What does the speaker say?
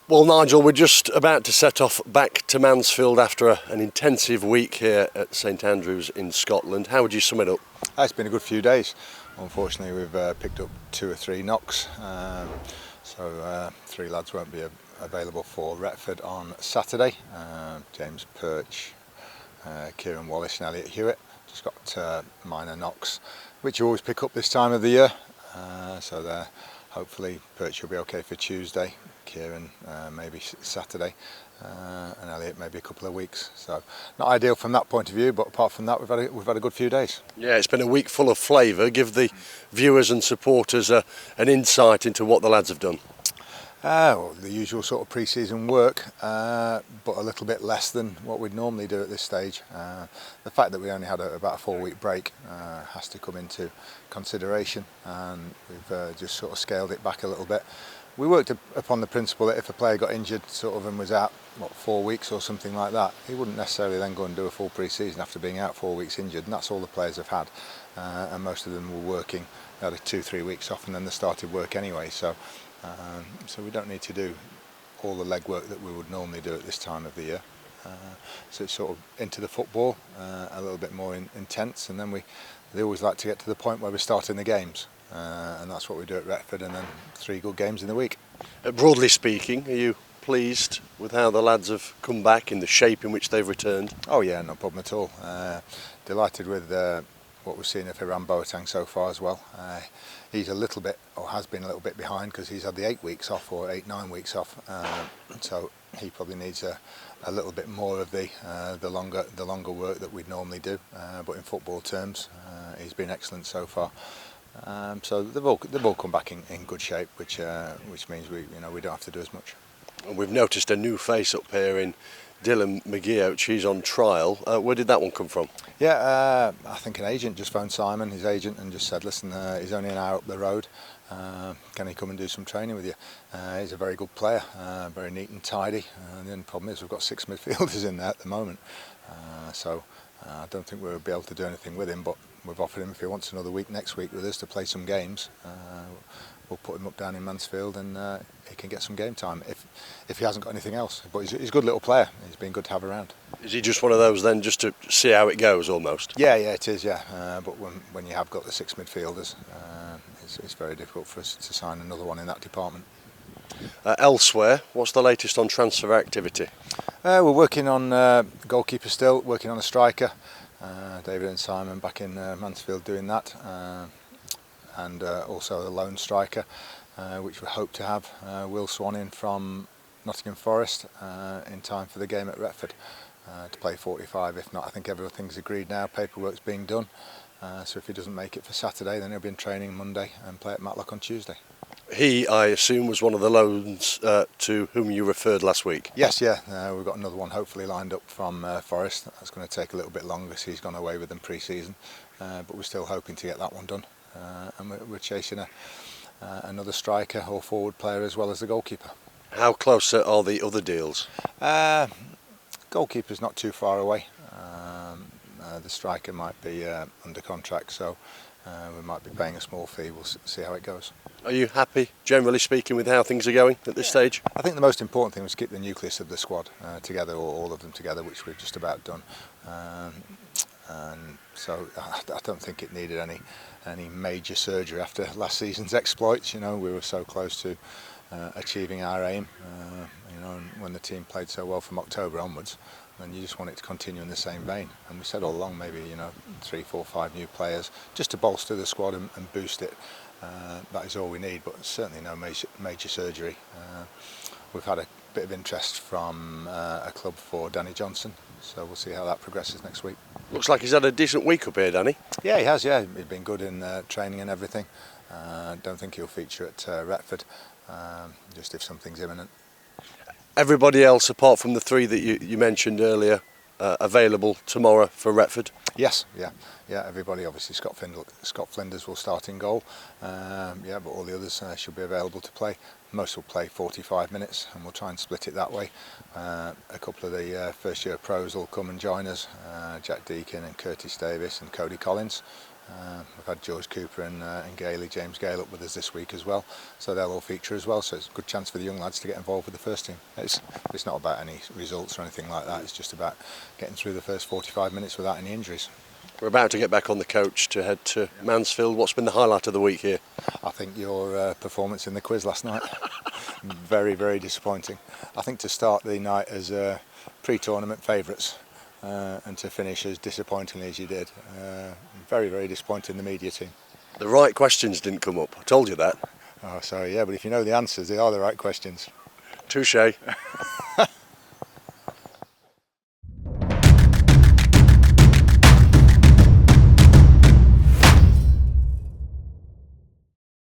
Well, Nigel, we're just about to set off back to Mansfield after an intensive week here at St Andrews in Scotland. How would you sum it up? It's been a good few days. Unfortunately, we've picked up 2 or 3 knocks, so 3 lads won't be available for Retford on Saturday. James Perch, Kieran Wallace and Elliot Hewitt just got minor knocks, which you always pick up this time of the year. So hopefully Perch will be okay for Tuesday, Kieran maybe Saturday, and Elliot maybe a couple of weeks. So not ideal from that point of view, but apart from that, we've had a good few days. Yeah, it's been a week full of flavour. Give the viewers and supporters an insight into what the lads have done. Well, the usual sort of pre-season work, but a little bit less than what we'd normally do at this stage. The fact that we only had about a 4-week break has to come into consideration, and we've just sort of scaled it back a little bit. We worked upon the principle that if a player got injured and was out 4 weeks or something like that, he wouldn't necessarily then go and do a full pre-season after being out 4 weeks injured, and that's all the players have had, and most of them were working. They had 2-3 weeks off and then they started work anyway, so we don't need to do all the legwork that we would normally do at this time of the year. So it's sort of into the football, a little bit more intense, and then they always like to get to the point where we're starting the games, and that's what we do at Retford, and then 3 good games in the week. Broadly speaking, are you pleased with how the lads have come back in the shape in which they've returned? Oh yeah, no problem at all. Delighted with what we've seen of Hiram Boateng so far as well. He's a little bit, or has been a little bit behind, because he's had the 8 weeks off, or 8-9 weeks off. So he probably needs a little bit more of the longer work that we'd normally do. But in football terms, he's been excellent so far. So they've all come back in good shape, which means we don't have to do as much. And we've noticed a new face up here in Dylan McGeoch. He's on trial. Where did that one come from? Yeah, I think an agent just phoned Simon, his agent, and just said, listen, he's only an hour up the road. Can he come and do some training with you? He's a very good player, very neat and tidy. The only problem is we've got 6 midfielders in there at the moment. So I don't think we'll be able to do anything with him, but we've offered him if he wants another week next week with us to play some games. We'll put him up down in Mansfield, and he can get some game time if he hasn't got anything else. But he's a good little player. He's been good to have around. Is he just one of those then, just to see how it goes almost? Yeah, it is. Yeah, but when you have got the 6 midfielders, it's very difficult for us to sign another one in that department. Elsewhere, what's the latest on transfer activity? We're working on goalkeeper still, working on a striker. David and Simon back in Mansfield doing that. And also a lone striker, which we hope to have Will Swan in from Nottingham Forest in time for the game at Retford to play 45. If not, I think everything's agreed now, paperwork's being done, so if he doesn't make it for Saturday, then he'll be in training Monday and play at Matlock on Tuesday. He, I assume, was one of the loans to whom you referred last week? Yes, yeah, we've got another one hopefully lined up from Forest. That's going to take a little bit longer, so he's gone away with them pre-season, but we're still hoping to get that one done. And we're chasing another striker or forward player as well as the goalkeeper. How close are the other deals? Goalkeeper's not too far away. The striker might be under contract, so we might be paying a small fee. We'll see how it goes. Are you happy, generally speaking, with how things are going at this stage? I think the most important thing was to keep the nucleus of the squad together, or all of them together, which we've just about done. And so I don't think it needed any major surgery after last season's exploits. We were so close to achieving our aim. And when the team played so well from October onwards, then you just want it to continue in the same vein. And we said all along, maybe 3, 4, 5 new players just to bolster the squad and boost it. That is all we need, but certainly no major surgery. We've had a bit of interest from a club for Danny Johnson, so we'll see how that progresses next week. Looks like he's had a decent week up here, Danny. Yeah, he has. Yeah, he's been good in training and everything. Don't think he'll feature at Retford, just if something's imminent. Everybody else, apart from the 3 that you mentioned earlier, available tomorrow for Retford? Yes, yeah, everybody. Obviously, Scott Flinders will start in goal. But all the others should be available to play. Most will play 45 minutes, and we'll try and split it that way. A couple of the first-year pros will come and join us: Jack Deakin and Curtis Davis and Cody Collins. We've had George Cooper and James Gale up with us this week as well, so they'll all feature as well, so it's a good chance for the young lads to get involved with the first team. It's not about any results or anything like that, it's just about getting through the first 45 minutes without any injuries. We're about to get back on the coach to head to Mansfield. What's been the highlight of the week here? I think your performance in the quiz last night, very, very disappointing. I think to start the night as pre-tournament favourites and to finish as disappointingly as you did, very, very disappointing the media team. The right questions didn't come up, I told you that. Oh, sorry, yeah, but if you know the answers, they are the right questions. Touché.